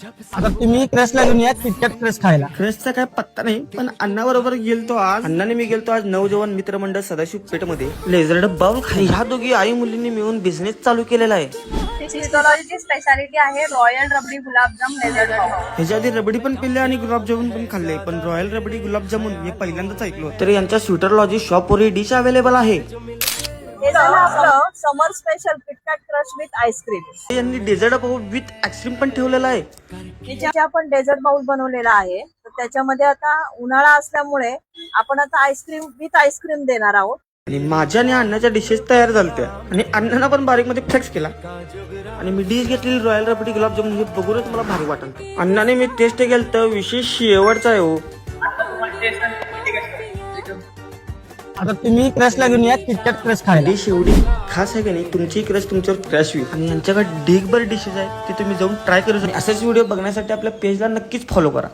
आता तुम्ही क्रशला घेऊन या किटकॅट क्रश खायला. क्रशचा काय पत्ता नाही, पण अण्णाबरोबर गेलतो आज. अण्णाने मी गेलतो आज नवजवान मित्रमंडळ सदाशिव पेठ मध्ये लेझर बाउल खाई. ह्या दोघी आई मुलींनी मिळून बिझनेस चालू केलेला आहे. फिजिओलॉजीची स्पेशालिटी आहे रॉयल रबडी गुलाबजाम डेझर्ट पाव. ह्याच्या आधी रबडी पण पिल्ले आणि गुलाबजामुन पण खाल्ले, पण रॉयल रबडी गुलाबजामुन मी पहिल्यांदाच ऐकलो. तर यांच्या स्वीटरलॉजी शॉप वर डिश अवेलेबल आहे. हे झालं आपलं summer special KitKat crush with ice cream. यांनी डेझर्ट बाउल विथ आईस्क्रीम पण ठेवलेला आहे. त्याच्या आपण डेझर्ट बाउल बनवलेला आहे. तर त्याच्यामध्ये आता उन्हाळा असल्यामुळे आपण आता आईस्क्रीम विथ आईस्क्रीम देणार आहोत. आणि माझ्या आणि अण्णाच्या डिशेस तयार झाल्या आणि अण्णांना पण बारीक मध्ये फ्लेक्स केला. आणि मी डिश घेतलेली रॉयल रबडी गुलाबजामुन हे बघूनच मला भारी वाटलं. अण्णाने मी टेस्ट केलं तर विशेष शेवटचा आहे हो. आता तुम्ही क्रशला घेऊन या किटकॅट क्रश खायला. डिश एवढी खास आहे की नाही, तुमची क्रश तुमच्यावर क्रश होईल. आणि यांच्याकडे ढीगभर डिशेस आहेत ते तुम्ही जाऊन ट्राय करू शकता. असेच व्हिडिओ बघण्यासाठी आपल्या पेजला नक्कीच फॉलो करा.